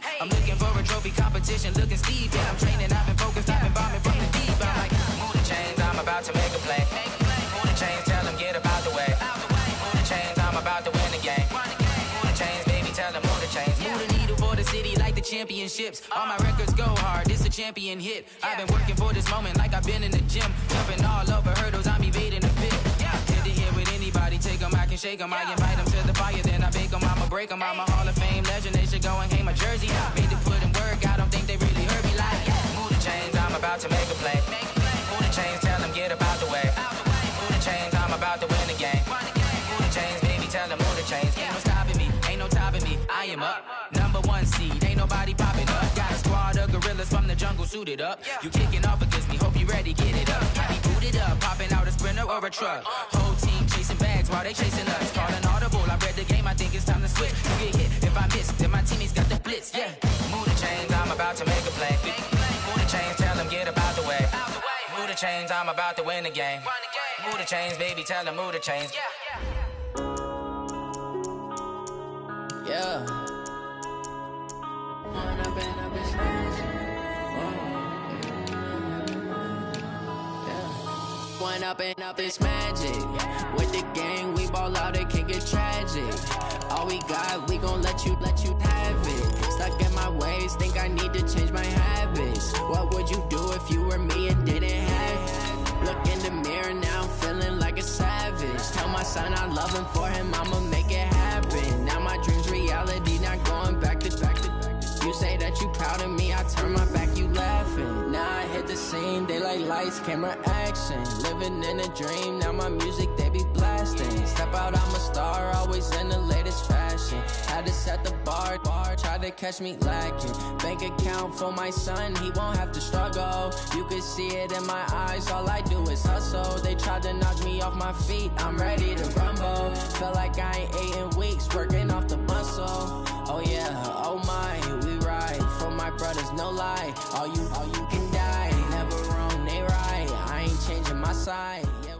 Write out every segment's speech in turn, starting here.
peak. I'm looking for a trophy competition, looking steep. Yeah, I'm training, I've been focused, I've been bombing from the deep. I'm like, move the chains, I'm about to make a play. Move the chains, tell them get about the way. Move the chains, I'm about to win the game. Move the chains, baby, tell them move the chains. Move the needle for the city like the championships. All my records go hard, this a champion hit. I've been working for this moment like I've been in the gym. Jumping all over hurdles, I'm evading the pit. Hit to here with anybody, take them, I can shake them. I invite them to the fire, then I bake them, I'ma break them. I'm a Hall of Fame legend, they should go and hang my jersey. Made to put in work, I don't think they really heard me like, move the chains, I'm about to make a play. Move the chains, tell them get about the way. Move the chains, I'm about to win the game. Move the chains, baby, tell them move the chains. Ain't no stopping me, ain't no topping me, I am up. Number one seed, ain't nobody popping up. Got a squad of gorillas from the jungle suited up. You kicking off against me, hope you ready, get it up. I be booted up, popping out a sprinter or a truck. Whole team chasing bags while they chasing us. Calling audible, I read the game, I think it's time to switch. You get hit, if I miss, then my teammates got the blitz, yeah. Move the chains, I'm about to make a play. Move the chains, tell them get about the way. Move the chains, I'm about to win the game. Move the chains, baby, tell them move the chains. Yeah. One up and up, it's magic. With the gang, we ball out, it can get tragic. All we got, we gon' let you have it. Stuck in my ways, think I need to change my habits. What would you do if you were me and didn't have it? Look in the mirror now, I'm feeling like a savage. Tell my son I love him, for him I'ma make it happen. Now my dream's reality, not going back to. You say that you proud of me, I turn my back, you laughing. Now I hit the scene, they like lights, camera, action. Living in a dream, now my music, they be blasting. Step out, I'm a star, always in the latest fashion. Had to set the bar, try to catch me lacking. Bank account for my son, he won't have to struggle. You can see it in my eyes, all I do is hustle. They tried to knock me off my feet, I'm ready to rumble. Feel like I ain't ate in weeks, working off the muscle. Oh yeah, oh my, we ride for my brothers, no lie. All you can die, never wrong, they right. I ain't changing my side. Yeah,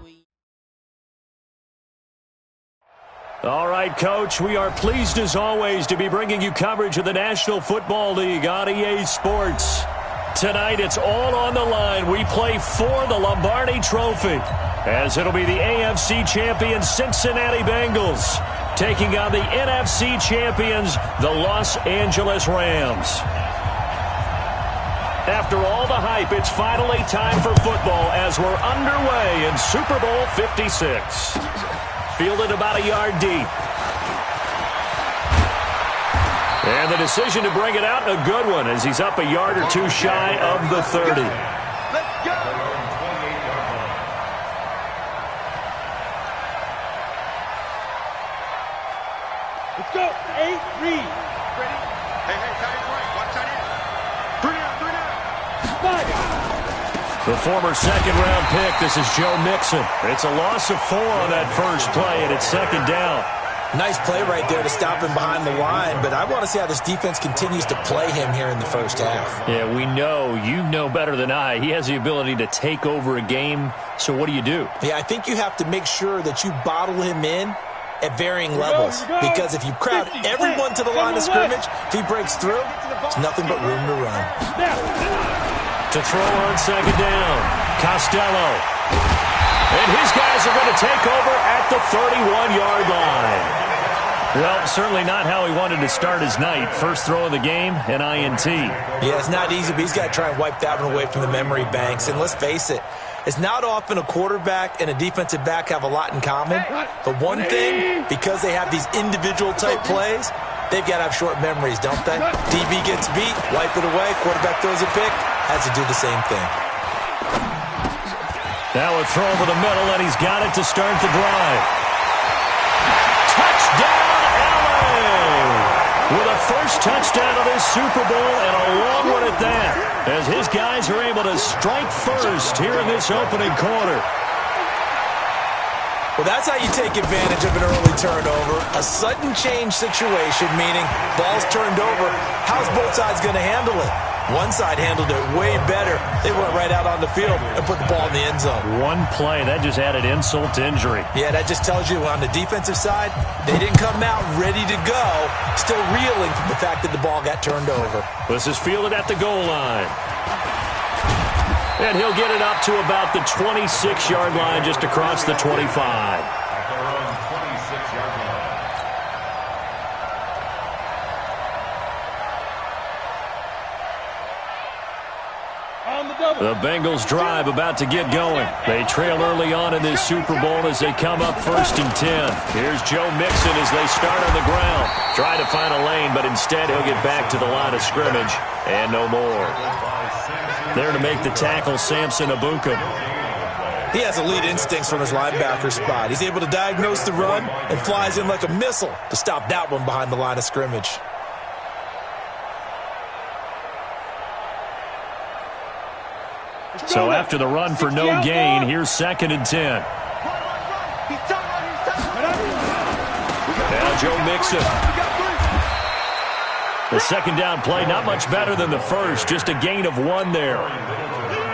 All right, Coach, we are pleased as always to be bringing you coverage of the National Football League on EA Sports. Tonight, it's all on the line. We play for the Lombardi Trophy, as it'll be the AFC champion Cincinnati Bengals taking on the NFC champions, the Los Angeles Rams. After all the hype, it's finally time for football as we're underway in Super Bowl 56. Fielded about a yard deep. And the decision to bring it out, a good one, as he's up a yard or two shy of the 30. Let's go! Let's go. 8, read. Ready? Hey, tight end right. Watch tight end. 3 down. 5. The former second-round pick, this is Joe Mixon. It's a loss of 4 on that first play, and it's second down. Nice play right there to stop him behind the line, but I want to see how this defense continues to play him here in the first half. Yeah, we know. You know better than I. He has the ability to take over a game, so what do you do? Yeah, I think you have to make sure that you bottle him in at varying levels, because if you crowd everyone to the line of scrimmage, if he breaks through, there's nothing but room to run. To throw on second down, Costello. And his guys are going to take over at the 31-yard line. Well, certainly not how he wanted to start his night. First throw of the game, an INT. Yeah, it's not easy, but he's got to try and wipe that one away from the memory banks. And let's face it, it's not often a quarterback and a defensive back have a lot in common. But one thing, because they have these individual type plays, they've got to have short memories, don't they? DB gets beat, wipe it away, quarterback throws a pick, has to do the same thing. Now a throw over the middle, and he's got it to start the drive. Touchdown, LA! With a first touchdown of this Super Bowl, and a long one at that, as his guys are able to strike first here in this opening quarter. Well, that's how you take advantage of an early turnover. A sudden change situation, meaning ball's turned over. How's both sides going to handle it? One side handled it way better. They went right out on the field and put the ball in the end zone. One play, that just added insult to injury. Yeah, that just tells you on the defensive side, they didn't come out ready to go, still reeling from the fact that the ball got turned over. This is fielded at the goal line. And he'll get it up to about the 26-yard line, just across the 25. The Bengals drive about to get going. They trail early on in this Super Bowl as they come up 1st and 10. Here's Joe Mixon as they start on the ground. Try to find a lane, but instead he'll get back to the line of scrimmage and no more. There to make the tackle, Samson Ebukam. He has elite instincts from his linebacker spot. He's able to diagnose the run and flies in like a missile to stop that one behind the line of scrimmage. So after the run for no gain, here's 2nd and 10. Now Joe Mixon. The second down play, not much better than the first, just a gain of 1 there.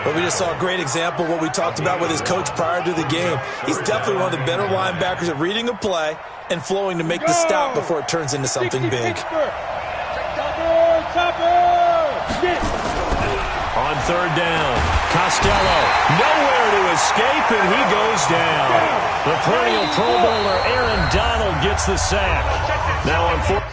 But we just saw a great example of what we talked about with his coach prior to the game. He's definitely one of the better linebackers at reading a play and flowing to make the stop before it turns into something big. On 3rd down, Costello, nowhere to escape, and he goes down. The perennial Pro Bowler Aaron Donald gets the sack. Now on 4th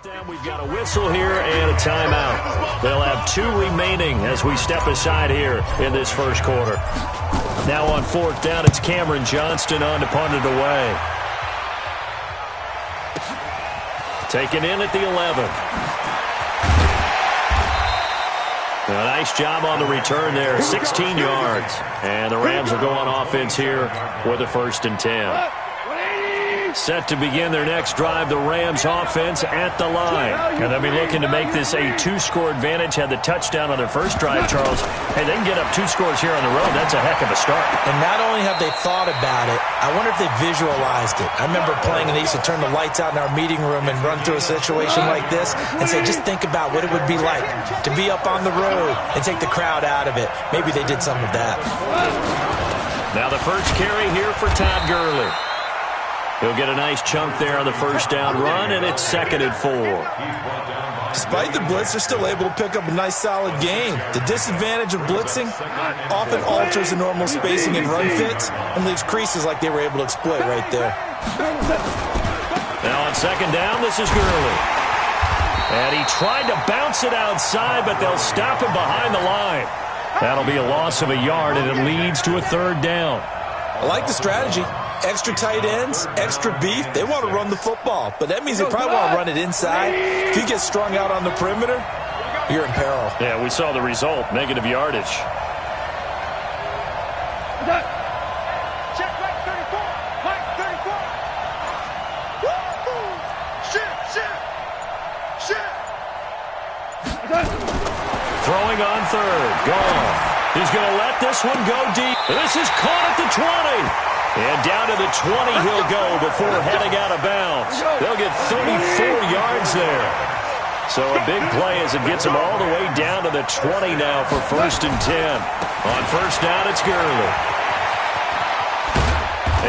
down, we've got a whistle here and a timeout. They'll have 2 remaining as we step aside here in this first quarter. Now on 4th down, it's Cameron Johnston on to punt it away. Taken in at the 11. A nice job on the return there, 16 yards. And the Rams will go on offense here with a 1st and 10. Set to begin their next drive, the Rams offense at the line. And they'll be looking to make this a 2-score advantage. Had the touchdown on their first drive, Charles. Hey, they can get up 2 scores here on the road. That's a heck of a start. And not only have they thought about it, I wonder if they visualized it. I remember playing and they used to turn the lights out in our meeting room and run through a situation like this and say, just think about what it would be like to be up on the road and take the crowd out of it. Maybe they did some of that. Now the first carry here for Todd Gurley. He'll get a nice chunk there on the first down run, and it's 2nd and 4. Despite the blitz, they're still able to pick up a nice, solid gain. The disadvantage of blitzing often alters the normal spacing and run fits and leaves creases like they were able to exploit right there. Now on 2nd down, this is Gurley. And he tried to bounce it outside, but they'll stop him behind the line. That'll be a loss of a yard, and it leads to a 3rd down. I like the strategy. Extra tight ends, extra beef. They want to run the football, but that means they probably want to run it inside. If you get strung out on the perimeter, you're in peril. Yeah, we saw the result, negative yardage. Check right 34. Right 34. Woo! Shit. Throwing on 3rd. Goff. He's going to let this one go deep. This is caught at the 20. And down to the 20 he'll go before heading out of bounds. They'll get 34 yards there. So a big play as it gets him all the way down to the 20 now for 1st and 10. On 1st down, it's Gurley.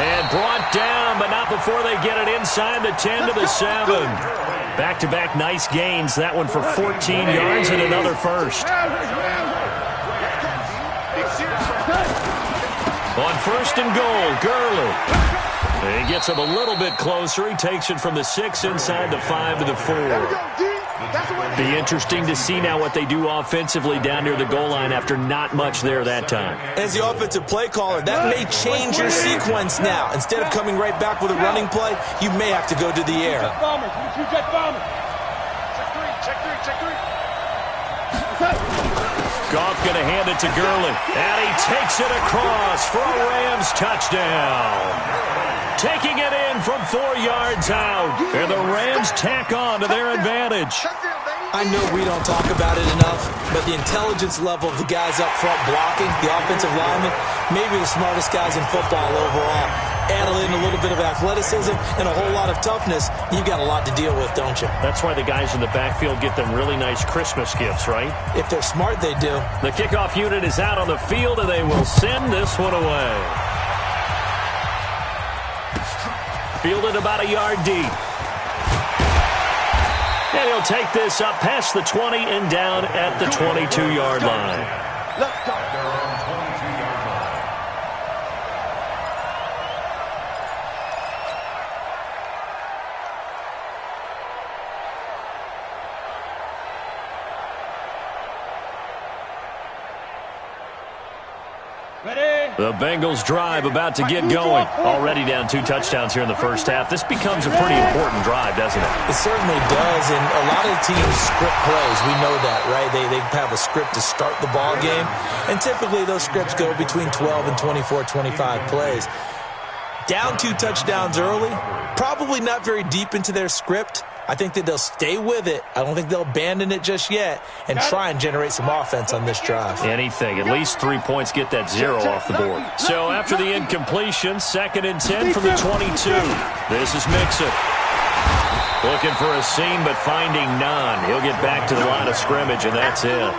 And brought down, but not before they get it inside the 10 to the 7. Back-to-back nice gains. That one for 14 yards and another first. On 1st and goal, Gurley. He gets him a little bit closer. He takes it from the 6 inside the 5 to the 4. Be interesting to see now what they do offensively down near the goal line after not much there that time. As the offensive play caller, that may change your sequence now. Instead of coming right back with a running play, you may have to go to the air. Goff going to hand it to Gurley. And he takes it across for a Rams touchdown. Taking it in from 4 yards out. And the Rams tack on to their advantage. I know we don't talk about it enough, but the intelligence level of the guys up front blocking, the offensive linemen, maybe the smartest guys in football overall. Add in a little bit of athleticism and a whole lot of toughness, you've got a lot to deal with, don't you? That's why the guys in the backfield get them really nice Christmas gifts, right? If they're smart, they do. The kickoff unit is out on the field, and they will send this one away. Fielded about a yard deep. And he'll take this up past the 20 and down at the 22-yard line. Let's go. The Bengals drive about to get going. Already down 2 touchdowns here in the first half. This becomes a pretty important drive, doesn't it? It certainly does, and a lot of teams script plays. We know that, right? They have a script to start the ball game, and typically those scripts go between 12 and 24, 25 plays. Down 2 touchdowns early, probably not very deep into their script. I think that they'll stay with it. I don't think they'll abandon it just yet and try and generate some offense on this drive. Anything. At least 3 points get that 0 off the board. So after the incompletion, 2nd and 10 from the 22. This is Mixon. Looking for a seam, but finding none. He'll get back to the line of scrimmage, and that's it.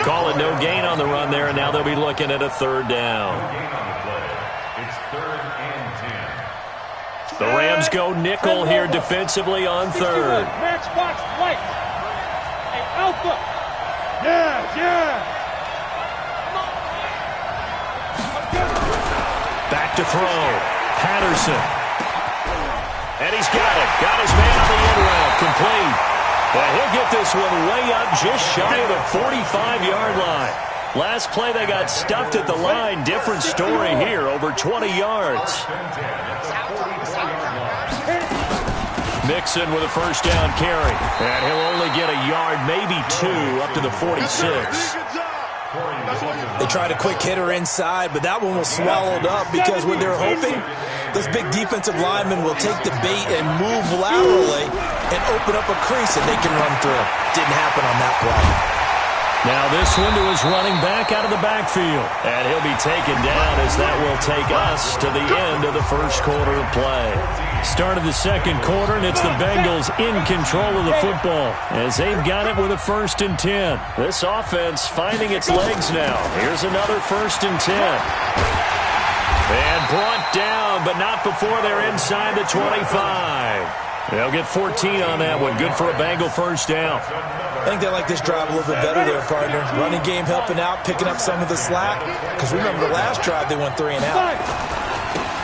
Call it no gain on the run there, and now they'll be looking at a 3rd down. The Rams go nickel here defensively on 3rd. Matchbox light. Hey, Alpha. Yeah. Back to throw. Patterson. And he's got it. Got his man on the end route. Complete. And he'll get this one way up just shy of the 45-yard line. Last play they got stuffed at the line. Different story here. Over 20 yards. Mixon with a 1st down carry. And he'll only get a yard, maybe 2, up to the 46. They tried a quick hitter inside, but that one was swallowed up because when they're hoping, those big defensive linemen will take the bait and move laterally and open up a crease that they can run through. Didn't happen on that play. Now this one to his running back out of the backfield. And he'll be taken down as that will take us to the end of the first quarter of play. Start of the 2nd quarter, and it's the Bengals in control of the football as they've got it with a 1st and 10. This offense finding its legs now. Here's another 1st and 10. And brought down, but not before they're inside the 25. They'll get 14 on that one. Good for a Bengal 1st down. I think they like this drive a little bit better there, partner. Running game helping out, picking up some of the slack. Because remember the last drive, they went 3 and out.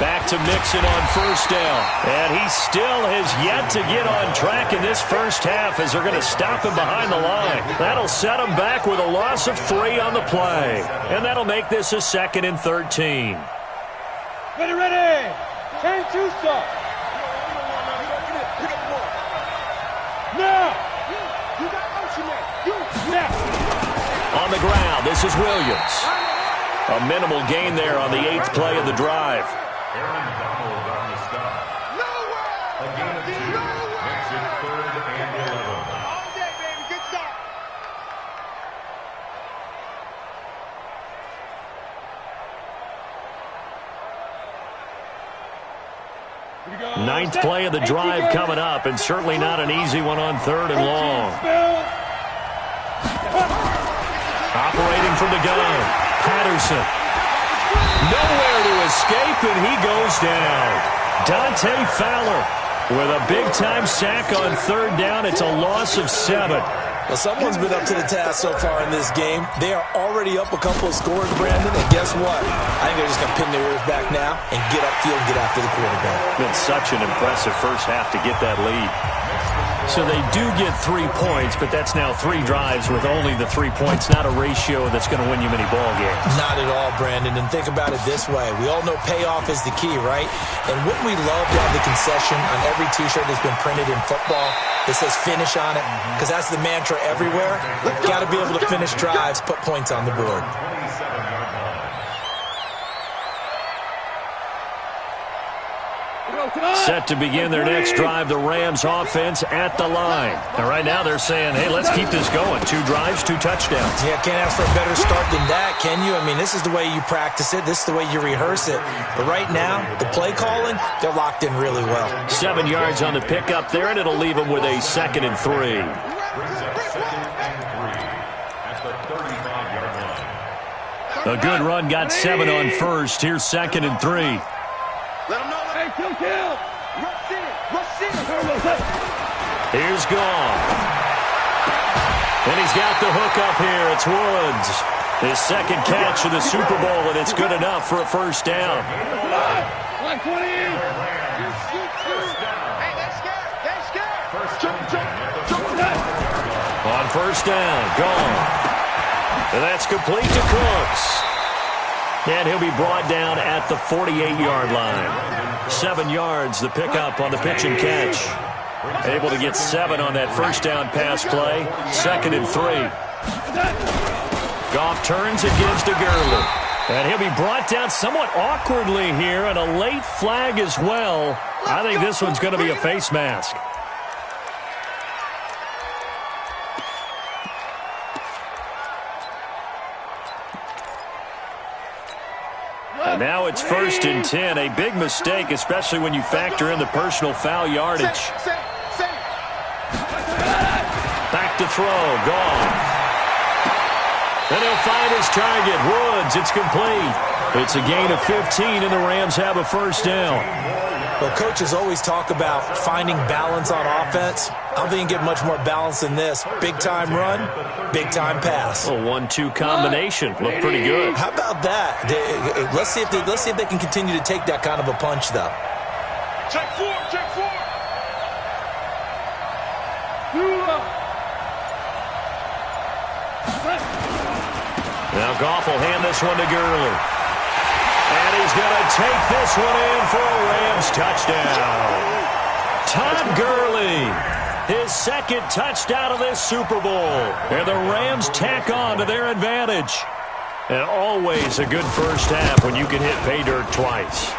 Back to Mixon on 1st down. And he still has yet to get on track in this first half as they're going to stop him behind the line. That'll set him back with a loss of 3 on the play. And that'll make this a 2nd and 13. Ready. Chain 2 stop. Now. You got motion there. On the ground, this is Williams. A minimal gain there on the 8th play of the drive. Ninth play of the drive coming up, and certainly not an easy one on 3rd and long. Operating from the gun, Patterson. Nowhere to escape, and he goes down. Dante Fowler with a big-time sack on 3rd down. It's a loss of 7. Well, someone's been up to the task so far in this game. They are already up a couple of scores, Brandon, and guess what? I think they're just going to pin their ears back now and get upfield and get after the quarterback. Been such an impressive first half to get that lead. So they do get 3 points, but that's now 3 drives with only the 3 points, not a ratio that's going to win you many ball games. Not at all, Brandon, and think about it this way. We all know payoff is the key, right? And wouldn't we love to have the concession on every T-shirt that's been printed in football that says finish on it? Because that's the mantra everywhere. Got to be able to finish drives, put points on the board. Set to begin their next drive, the Rams offense at the line. And right now they're saying, hey, let's keep this going. 2 drives, 2 touchdowns. Yeah, can't ask for a better start than that, can you? I mean, this is the way you practice it. This is the way you rehearse it. But right now, the play calling, they're locked in really well. 7 yards on the pickup there, and it'll leave them with a 2nd and 3. A good run, got 7 on first. Here's 2nd and 3. Let him know. Hey, kill. Rush in. Here's Goff. And he's got the hook up here. It's Woods. His 2nd catch of the Super Bowl, and it's good enough for a first down. Like 20. Hey, they're scared. Jump. On first down, Goff. And that's complete to Cooks. And he'll be brought down at the 48-yard line. 7 yards, the pickup on the pitch and catch. Able to get 7 on that first down pass play. 2nd and 3. Goff turns and gives to Gurley. And he'll be brought down somewhat awkwardly here, and a late flag as well. I think this one's going to be a face mask. And now it's 1st and 10. A big mistake, especially when you factor in the personal foul yardage. Back to throw. Goff. And he'll find his target. Woods. It's complete. It's a gain of 15, and the Rams have a first down. Well, coaches always talk about finding balance on offense. I don't think you can get much more balance than this. Big-time run, big-time pass. A 1-2 combination. Looked pretty good. How about that? Let's see if they can continue to take that kind of a punch, though. Check 4. Now Goff will hand this one to Gurley. And he's going to take this one in for a Rams touchdown. Todd Gurley, his 2nd touchdown of this Super Bowl. And the Rams tack on to their advantage. And always a good first half when you can hit pay dirt twice.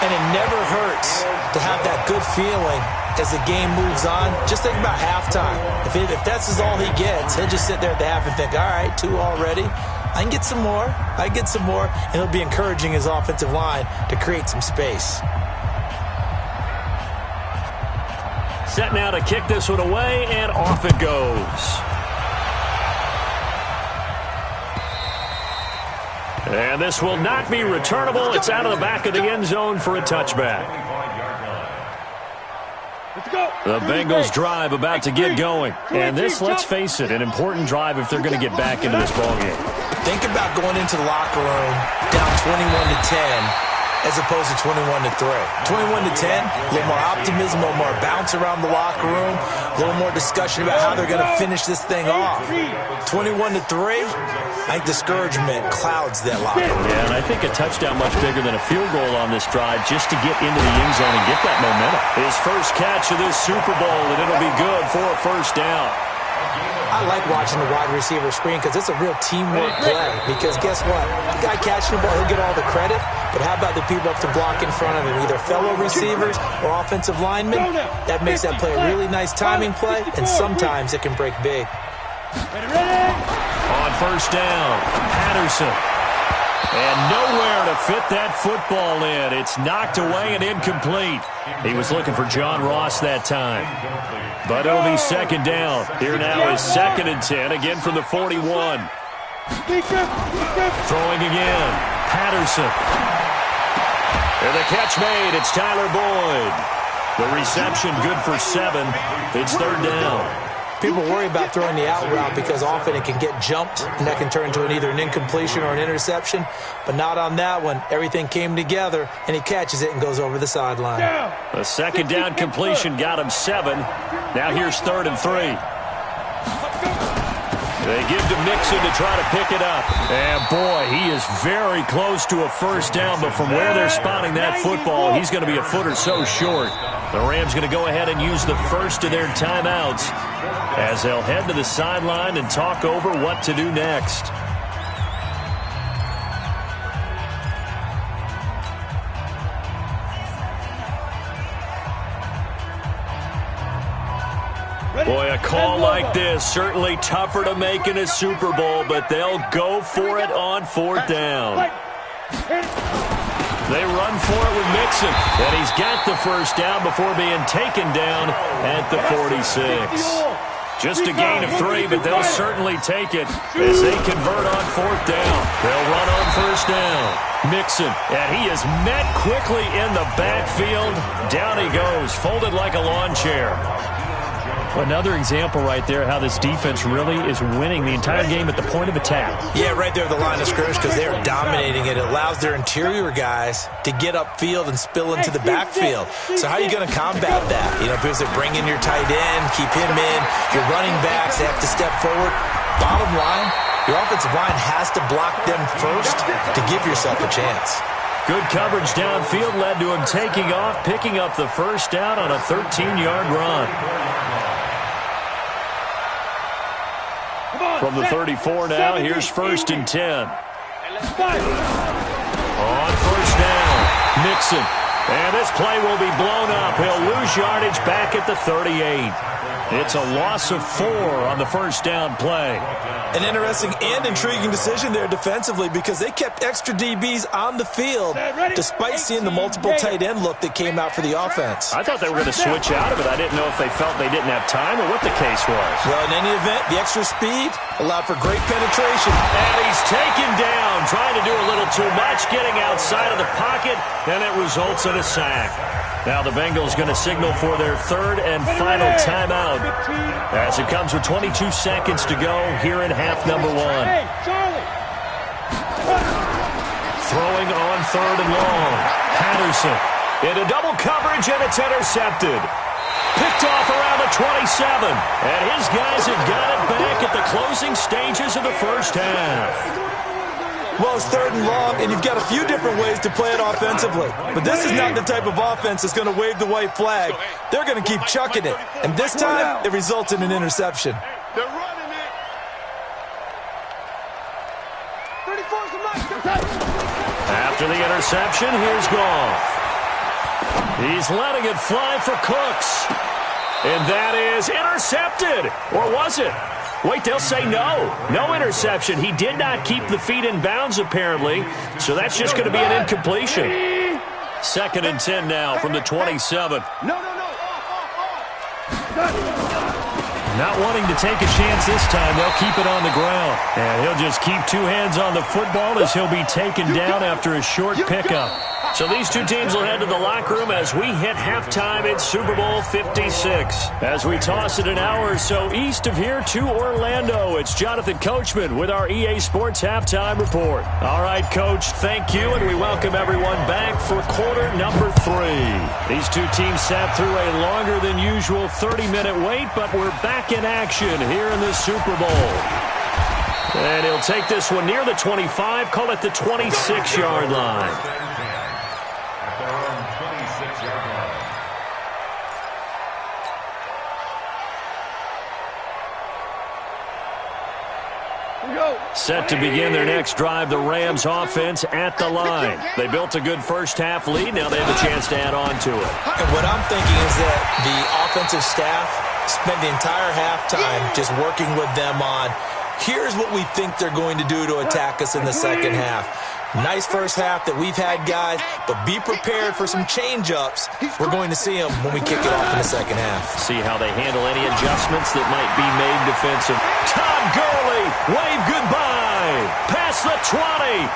And it never hurts to have that good feeling as the game moves on. Just think about halftime. If that's all he gets, he'll just sit there at the half and think, all right, 2 already. I can get some more. And he'll be encouraging his offensive line to create some space. Set now to kick this one away, and off it goes. And this will not be returnable. It's out of the back of the end zone for a touchback. The Bengals drive about to get going. And this, let's face it, an important drive if they're going to get back into this ballgame. Think about going into the locker room down 21-10 as opposed to 21-3. 21-10, a little more optimism, a little more bounce around the locker room, a little more discussion about how they're going to finish this thing off. 21-3, I think discouragement clouds that locker room. Yeah, and I think a touchdown much bigger than a field goal on this drive just to get into the end zone and get that momentum. His first catch of this Super Bowl, and it'll be good for a first down. I like watching the wide receiver screen because it's a real teamwork play. Because guess what? The guy catching the ball, he'll get all the credit. But how about the people up to block in front of him, either fellow receivers or offensive linemen? That makes that play a really nice timing play, and sometimes it can break big. On first down, Patterson. And nowhere to fit that football in. It's knocked away and incomplete. He was looking for John Ross that time. But it'll be 2nd down. Here now is 2nd and 10, again from the 41. Throwing again, Patterson. And the catch made, it's Tyler Boyd. The reception good for 7. It's 3rd down. People worry about throwing the out route because often it can get jumped, and that can turn into either an incompletion or an interception. But not on that one. Everything came together, and he catches it and goes over the sideline. A 2nd down completion got him 7. Now here's 3rd and 3. They give to Mixon to try to pick it up. And, boy, he is very close to a first down, but from where they're spotting that football, he's going to be a foot or so short. The Rams going to go ahead and use the first of their timeouts as they'll head to the sideline and talk over what to do next. Boy, a call like this, certainly tougher to make in a Super Bowl, but they'll go for it on 4th down. They run for it with Mixon, and he's got the first down before being taken down at the 46. Just a gain of 3, but they'll certainly take it as they convert on 4th down. They'll run on 1st down. Mixon, and he is met quickly in the backfield. Down he goes, folded like a lawn chair. Another example right there how this defense really is winning the entire game at the point of attack. Yeah, right there at the line of scrimmage because they're dominating it. It allows their interior guys to get upfield and spill into the backfield. So how are you going to combat that? You know, because they bring in your tight end, keep him in. Your running backs, they have to step forward. Bottom line, your offensive line has to block them first to give yourself a chance. Good coverage downfield led to him taking off, picking up the first down on a 13-yard run. From the 34 now, here's 1st and 10. On 1st down, Mixon. And this play will be blown up. He'll lose yardage back at the 38. It's a loss of 4 on the first down play. An interesting and intriguing decision there defensively because they kept extra DBs on the field despite seeing the multiple tight end look that came out for the offense. I thought they were going to switch out of it. I didn't know if they felt they didn't have time or what the case was. Well, in any event, the extra speed allowed for great penetration. And he's taken down, trying to do a little too much, getting outside of the pocket, and it results in a sack. Now the Bengals going to signal for their 3rd and final timeout as it comes with 22 seconds to go here in half number 1. Throwing on 3rd and long. Patterson into double coverage, and it's intercepted. Picked off around the 27, and his guys have got it back at the closing stages of the first half. Well, it's 3rd and long, and you've got a few different ways to play it offensively. But this is not the type of offense that's going to wave the white flag. They're going to keep chucking it. And this time, it results in an interception. They're running it. 34's the mark. After the interception, here's Goff. He's letting it fly for Cooks. And that is intercepted. Or was it? Wait, they'll say no. No interception. He did not keep the feet in bounds, apparently. So that's just going to be an incompletion. 2nd and 10 now from the 27. No. Not wanting to take a chance this time, they'll keep it on the ground. And he'll just keep 2 hands on the football as he'll be taken down after a short pickup. So these two teams will head to the locker room as we hit halftime in Super Bowl 56. As we toss it an hour or so east of here to Orlando, it's Jonathan Coachman with our EA Sports Halftime Report. All right, Coach, thank you, and we welcome everyone back for quarter number 3. These two teams sat through a longer than usual 30-minute wait, but we're back in action here in the Super Bowl. And he'll take this one near the 25, call it the 26-yard line. Set to begin their next drive, the Rams offense at the line. They built a good first-half lead. Now they have a chance to add on to it. And what I'm thinking is that the offensive staff spent the entire halftime just working with them on, here's what we think they're going to do to attack us in the second half. Nice first half that we've had, guys, but be prepared for some change-ups. We're going to see them when we kick it off in the second half. See how they handle any adjustments that might be made defensive. Todd Gurley, wave goodbye. Past the 20.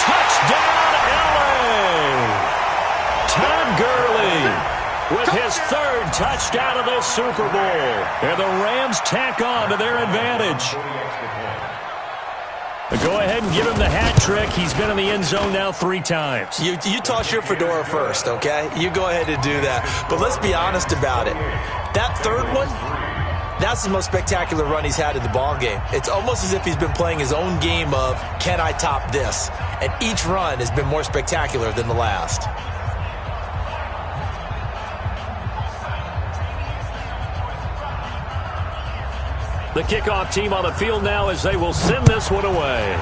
Touchdown, LA. Todd Gurley with his 3rd touchdown of this Super Bowl. And the Rams tack on to their advantage. Go ahead and give him the hat trick. He's been in the end zone now 3 times. You toss your fedora first, okay? You go ahead and do that. But let's be honest about it. That 3rd one, that's the most spectacular run he's had in the ballgame. It's almost as if he's been playing his own game of, can I top this? And each run has been more spectacular than the last. The kickoff team on the field now as they will send this one away.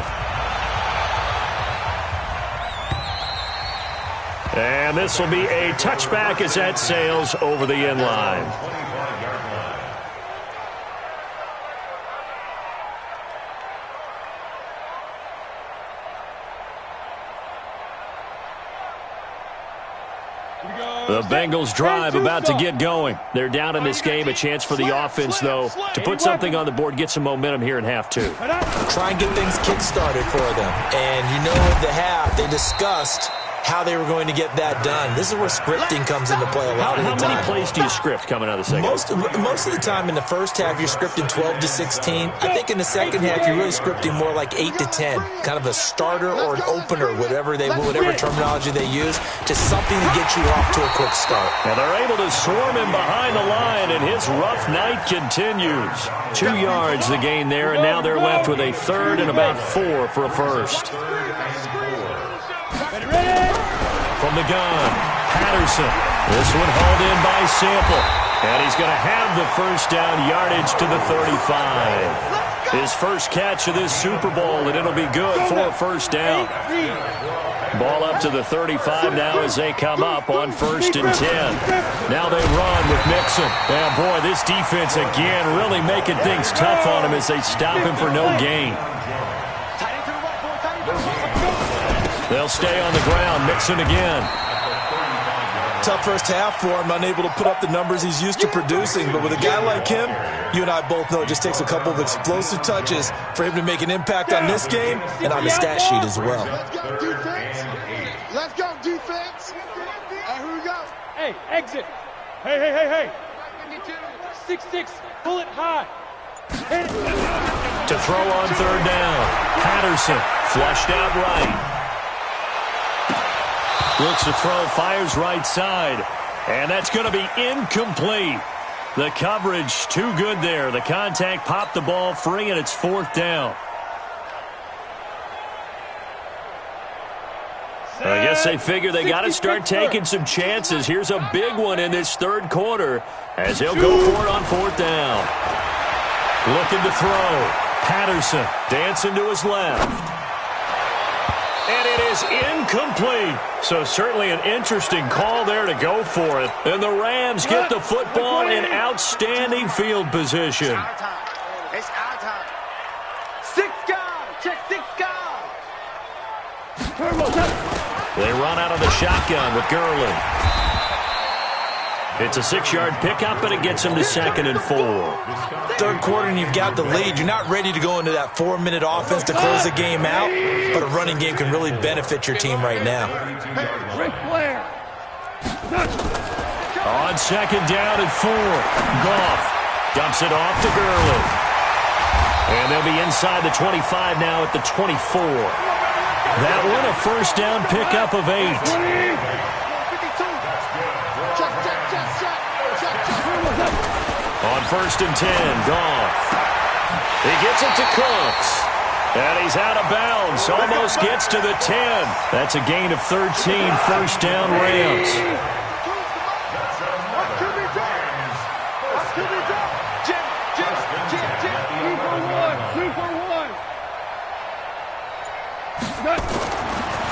And this will be a touchback as that sails over the end line. The Bengals drive about to get going. They're down in this game. A chance for the offense, though, to put something on the board, get some momentum here in half two. Try and get things kick-started for them. And you know at the half, they discussed how they were going to get that done. This is where scripting comes into play a lot of the time. How many plays do you script coming out of the second? Most of the time in the first half, you're scripting 12 to 16. I think in the second half, you're really scripting more like 8 to 10. Kind of a starter or an opener, whatever terminology they use. Just something to get you off to a quick start. And they're able to swarm him behind the line, and his rough night continues. 2 yards the gain there, and now they're left with a third and about 4 for a first. From the gun, Patterson. This one hauled in by Sample. And he's going to have the first down, yardage to the 35. His first catch of this Super Bowl, and it'll be good for a first down. Ball up to the 35 now as they come up on 1st and 10. Now they run with Mixon. And boy, this defense again really making things tough on him as they stop him for no gain. They'll stay on the ground. Mixon again. Tough first half for him, unable to put up the numbers he's used to producing. But with a guy like him, you and I both know it just takes a couple of explosive touches for him to make an impact on this game and on the stat sheet as well. Let's go, defense. Let's go, defense. Here we go. Hey, exit. Hey. 6-6, pull it high. To throw on third down. Patterson flushed out right. Looks to throw, fires right side. And that's going to be incomplete. The coverage too good there. The contact popped the ball free, and it's 4th down. I guess they figure they got to start taking some chances. Here's a big one in this third quarter as he'll go for it on 4th down. Looking to throw. Patterson dancing to his left. And it is incomplete. So certainly an interesting call there to go for it. And the Rams get the football in outstanding field position. It's our time. 6 guys. Check 6 guys. They run out of the shotgun with Gurley. It's a 6-yard pickup, but it gets them to 2nd and 4. Third quarter and you've got the lead. You're not ready to go into that 4-minute offense to close the game out, but a running game can really benefit your team right now. On 2nd down and 4, Goff dumps it off to Gurley. And they'll be inside the 25 now at the 24. That one a first down pickup of 8. On 1st and 10, Goff. He gets it to Cooks. And he's out of bounds. Almost gets to the 10. That's a gain of 13. First down, Rams.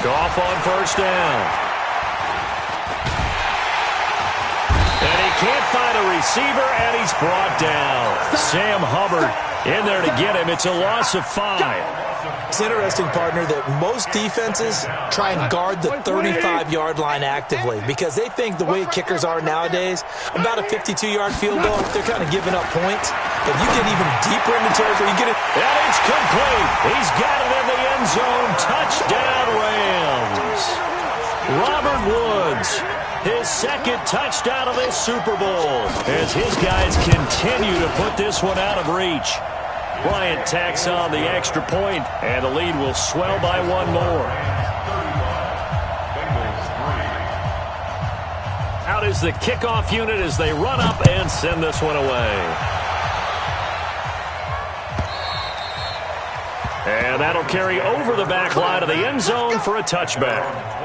Goff on 1st down. And he can't find a receiver, and he's brought down. Sam Hubbard in there to get him. It's a loss of 5. It's interesting, partner, that most defenses try and guard the 35-yard line actively because they think the way kickers are nowadays, about a 52-yard field goal, they're kind of giving up points. But you get even deeper in the territory, you get it. And it's complete. He's got it in the end zone. Touchdown, Rams. Robert Woods, his 2nd touchdown of this Super Bowl as his guys continue to put this one out of reach. Bryant tacks on the extra point, and the lead will swell by 1 more. Out is the kickoff unit as they run up and send this one away. And that'll carry over the back line of the end zone for a touchback.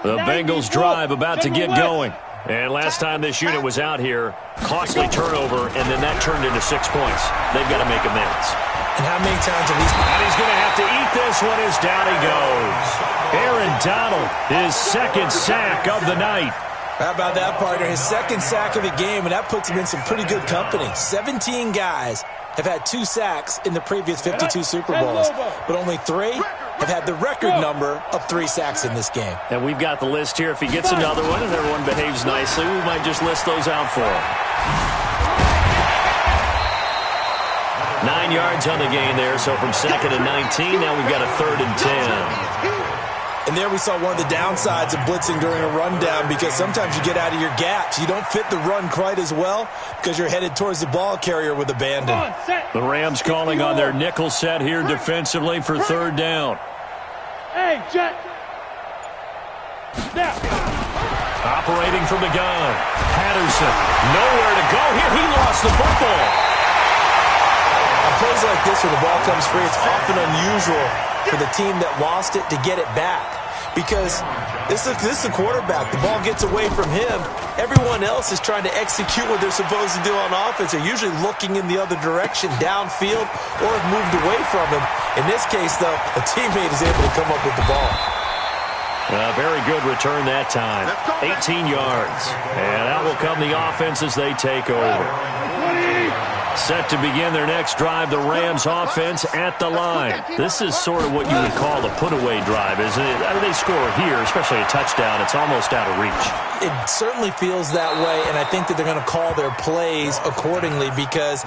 The Bengals drive about to get going. And last time this unit was out here, costly turnover, and then that turned into 6 points. They've got to make amends. And how many times have these... And he's going to have to eat this one as down he goes. Aaron Donald, his 2nd sack of the night. How about that, partner? His second sack of the game, and that puts him in some pretty good company. 17 guys have had 2 sacks in the previous 52 Super Bowls, but only 3 have had the record number of 3 sacks in this game. And we've got the list here. If he gets another one and everyone behaves nicely, we might just list those out for him. 9 yards on the gain there, so from 2nd and 19, now we've got a 3rd and 10. And there we saw one of the downsides of blitzing during a rundown, because sometimes you get out of your gaps. You don't fit the run quite as well because you're headed towards the ball carrier with abandon. The Rams calling on their nickel set here defensively for 3rd down. Hey, Jet. Now. Operating from the gun. Patterson, nowhere to go here. He lost the football. On plays like this where the ball comes free, it's often unusual for the team that lost it to get it back, because this is the quarterback. The ball gets away from him. Everyone else is trying to execute what they're supposed to do on offense. They're usually looking in the other direction, downfield, or have moved away from him. In this case, though, a teammate is able to come up with the ball. Very good return that time. 18 yards. And out will come the offense as they take over. Set to begin their next drive, the Rams offense at the line. This is sort of what you would call a put-away drive, isn't it? I mean, they score here, especially a touchdown. It's almost out of reach. It certainly feels that way, and I think that they're going to call their plays accordingly, because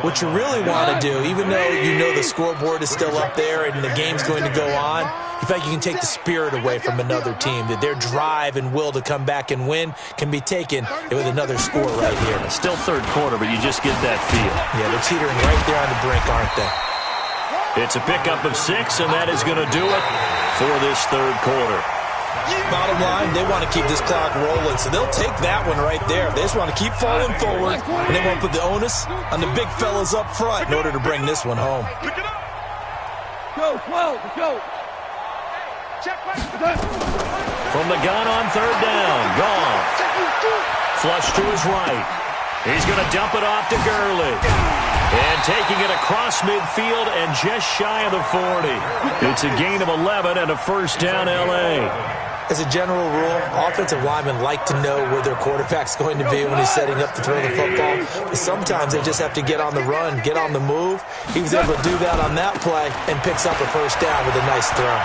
what you really want to do, even though you know the scoreboard is still up there and the game's going to go on, in fact, you can take the spirit away from another team, that their drive and will to come back and win can be taken with another score right here. Still 3rd quarter, but you just get that feel. Yeah, they're teetering right there on the brink, aren't they? It's a pickup of 6, and that is going to do it for this 3rd quarter. Bottom line, they want to keep this clock rolling, so they'll take that one right there. They just want to keep falling forward, and they want to put the onus on the big fellas up front in order to bring this one home. Go, 12, go. From the gun on 3rd down, gone. Flush to his right. He's going to dump it off to Gurley. And taking it across midfield and just shy of the 40. It's a gain of 11 and a 1st down, L.A. As a general rule, offensive linemen like to know where their quarterback's going to be when he's setting up to throw the football. But sometimes they just have to get on the run, get on the move. He was able to do that on that play and picks up a 1st down with a nice throw.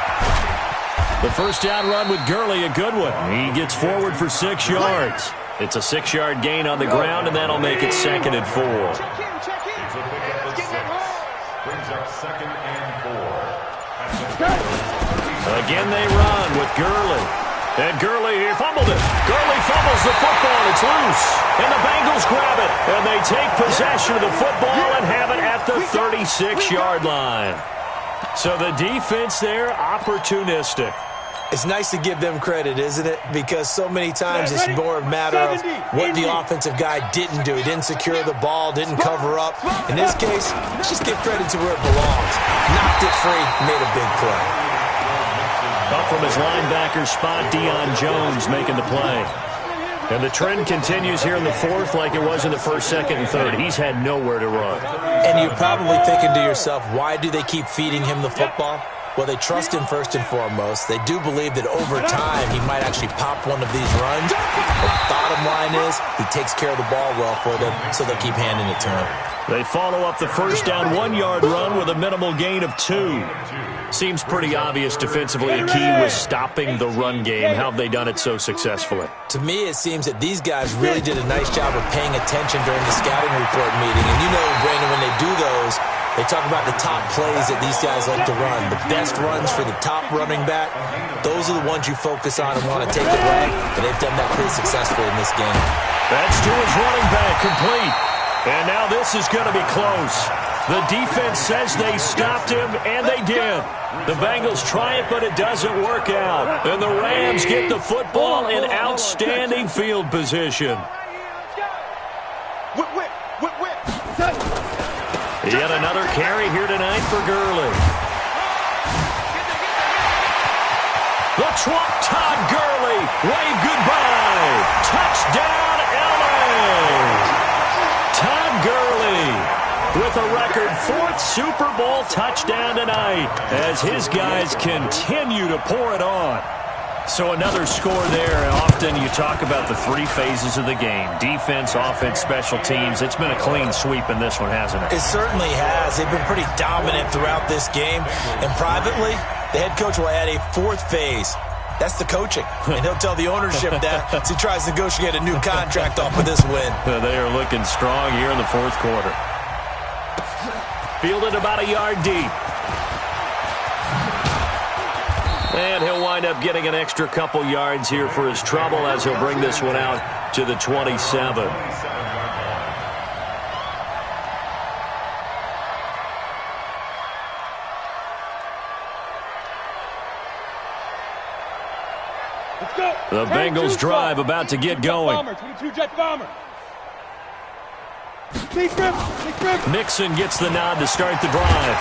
The 1st down run with Gurley, a good one. He gets forward for 6 yards. It's a 6-yard gain on the ground, and that'll make it 2nd and 4. Again they run with Gurley. And Gurley, he fumbled it. Gurley fumbles the football. It's loose. And the Bengals grab it. And they take possession of the football and have it at the 36-yard line. So the defense there, opportunistic. It's nice to give them credit, isn't it? Because so many times it's more a matter of what the offensive guy didn't do. He didn't secure the ball, didn't cover up. In this case, let's just give credit to where it belongs. Knocked it free, made a big play. Up from his linebacker spot, Deion Jones making the play. And the trend continues here in the 4th like it was in the 1st, 2nd, and 3rd. He's had nowhere to run. And you're probably thinking to yourself, why do they keep feeding him the football? Well, they trust him first and foremost. They do believe that over time he might actually pop one of these runs. But bottom line is he takes care of the ball well for them, so they'll keep handing it to him. They follow up the 1st down 1-yard run with a minimal gain of 2. Seems pretty obvious defensively. A key was stopping the run game. How have they done it so successfully? To me, it seems that these guys really did a nice job of paying attention during the scouting report meeting. And you know, Brandon, when they do those, they talk about the top plays that these guys like to run. The best runs for the top running back, those are the ones you focus on and want to take away. And they've done that pretty successfully in this game. That's to his running back, complete. And now this is going to be close. The defense says they stopped him, and they did. The Bengals try it, but it doesn't work out. And the Rams get the football in outstanding field position. Yet another carry here tonight for Gurley. The Trump Todd Gurley. Wave goodbye. Touchdown, L.A. Todd Gurley with a record 4th Super Bowl touchdown tonight as his guys continue to pour it on. So another score there. Often you talk about the three phases of the game. Defense, offense, special teams. It's been a clean sweep in this one, hasn't it? It certainly has. They've been pretty dominant throughout this game. And privately, the head coach will add a fourth phase. That's the coaching. And he'll tell the ownership that as he tries to negotiate a new contract off of this win. They are looking strong here in the fourth quarter. Fielded about a yard deep. And he'll wind up getting an extra couple yards here for his trouble as he'll bring this one out to the 27. Let's go. The Bengals drive about to get going. 22 jet bomber. Big rip. Mixon gets the nod to start the drive.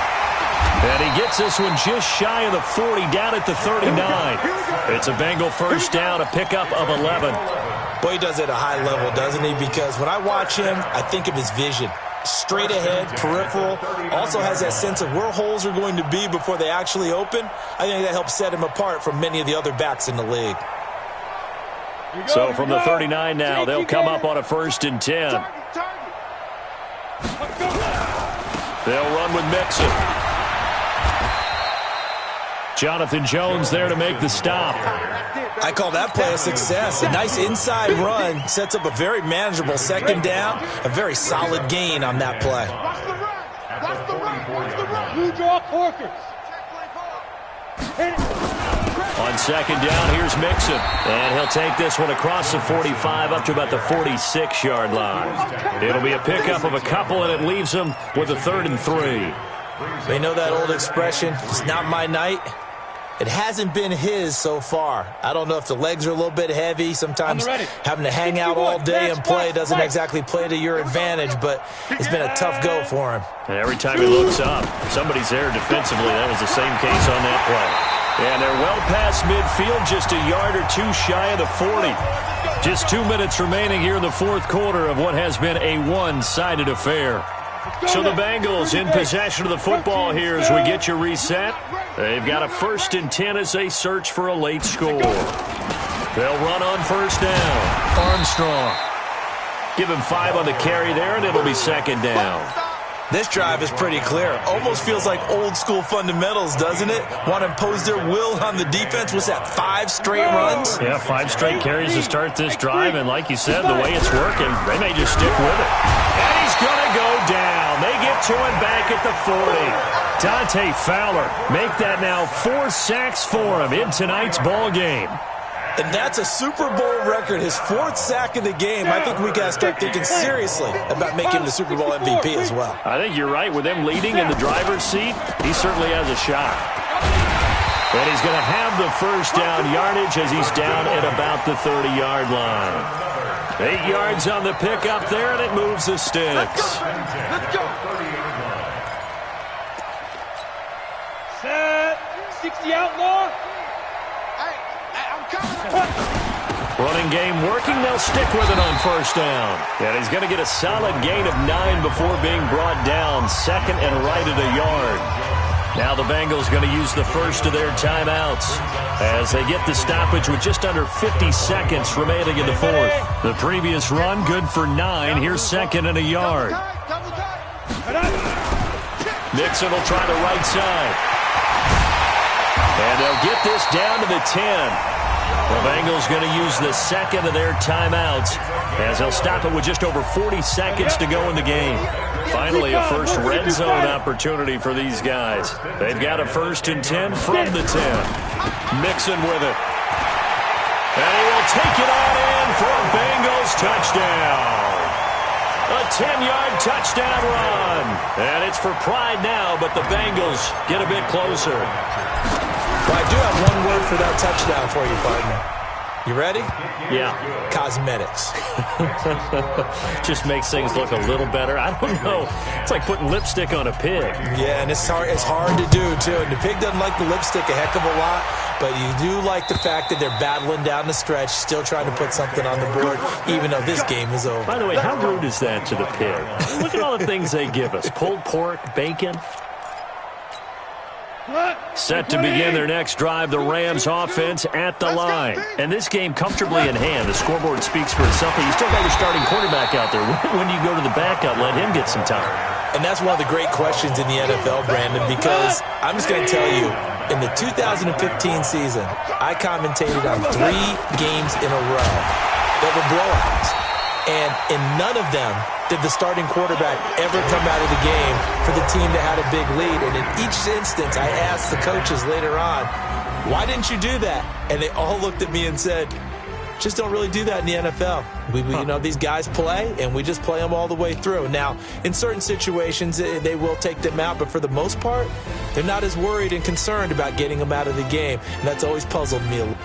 And he gets this one just shy of the 40, down at the 39. It's a Bengal first down, a pickup of 11. Boy, he does it at a high level, doesn't he? Because when I watch him, I think of his vision. Straight ahead, peripheral. Also has that sense of where holes are going to be before they actually open. I think that helps set him apart from many of the other backs in the league. So from the 39 now, they'll come up on a 1st and 10. They'll run with Mixon. Jonathan Jones there to make the stop. I call that play a success. A nice inside run sets up a very manageable second down. A very solid gain on that play. Watch the run. Blue draw Corkers. On second down, here's Mixon. And he'll take this one across the 45 up to about the 46-yard line. It'll be a pickup of a couple, and it leaves him with a 3rd and 3. They know that old expression, it's not my night. It hasn't been his so far. I don't know if the legs are a little bit heavy. Sometimes having to hang out all day and play doesn't exactly play to your advantage, but it's been a tough go for him. And every time he looks up, somebody's there defensively. That was the same case on that play. And they're well past midfield, just a yard or two shy of the 40. Just 2 minutes remaining here in the fourth quarter of what has been a one-sided affair. So the Bengals in possession of the football here as we get you reset. They've got a 1st and 10 as they search for a late score. They'll run on 1st down. Armstrong. Give him 5 on the carry there, and it'll be 2nd down. This drive is pretty clear. Almost feels like old school fundamentals, doesn't it? Want to impose their will on the defense. What's that, 5 straight runs? Yeah, 5 straight carries to start this drive, and like you said, the way it's working, they may just stick with it. And he's going to go down. They get to him back at the 40. Dante Fowler make that now 4 sacks for him in tonight's ball game. And that's a Super Bowl record, his 4th sack of the game. I think we got to start thinking seriously about making him the Super Bowl MVP as well. I think you're right. With him leading in the driver's seat, he certainly has a shot. And he's going to have the 1st down yardage as he's down at about the 30-yard line. 8 yards on the pickup there, and it moves the sticks. Let's go. Set. 60 outlaw. Running game working. They'll stick with it on 1st down. And he's going to get a solid gain of 9 before being brought down. 2nd and right at a yard. Now the Bengals going to use the first of their timeouts as they get the stoppage with just under 50 seconds remaining in the 4th. The previous run good for 9. Here's 2nd and a yard. Mixon will try the right side. And they'll get this down to the 10. The Bengals going to use the 2nd of their timeouts as they'll stop it with just over 40 seconds to go in the game. Finally, a first red zone opportunity for these guys. They've got a 1st and 10 from the 10. Mixon with it. And he will take it on in for a Bengals touchdown. A 10-yard touchdown run. And it's for pride now, but the Bengals get a bit closer. Well, I do have one word for that touchdown for you, partner. You ready? Yeah. Cosmetics. Just makes things look a little better. I don't know. It's like putting lipstick on a pig. Yeah, and it's hard to do, too. And the pig doesn't like the lipstick a heck of a lot, but you do like the fact that they're battling down the stretch, still trying to put something on the board, even though this game is over. By the way, how rude is that to the pig? Look at all the things they give us. Pulled pork, bacon. Set to begin their next drive, the Rams offense at the line. And this game comfortably in hand. The scoreboard speaks for itself, but you still got your starting quarterback out there. When do you go to the backup, let him get some time? And that's one of the great questions in the NFL, Brandon, because I'm just going to tell you, in the 2015 season, I commentated on 3 games in a row that were blowouts. And in none of them did the starting quarterback ever come out of the game for the team that had a big lead. And in each instance, I asked the coaches later on, why didn't you do that? And they all looked at me and said, just don't really do that in the NFL. You know, these guys play, and we just play them all the way through. Now, in certain situations, they will take them out, but for the most part, they're not as worried and concerned about getting them out of the game. And that's always puzzled me a little.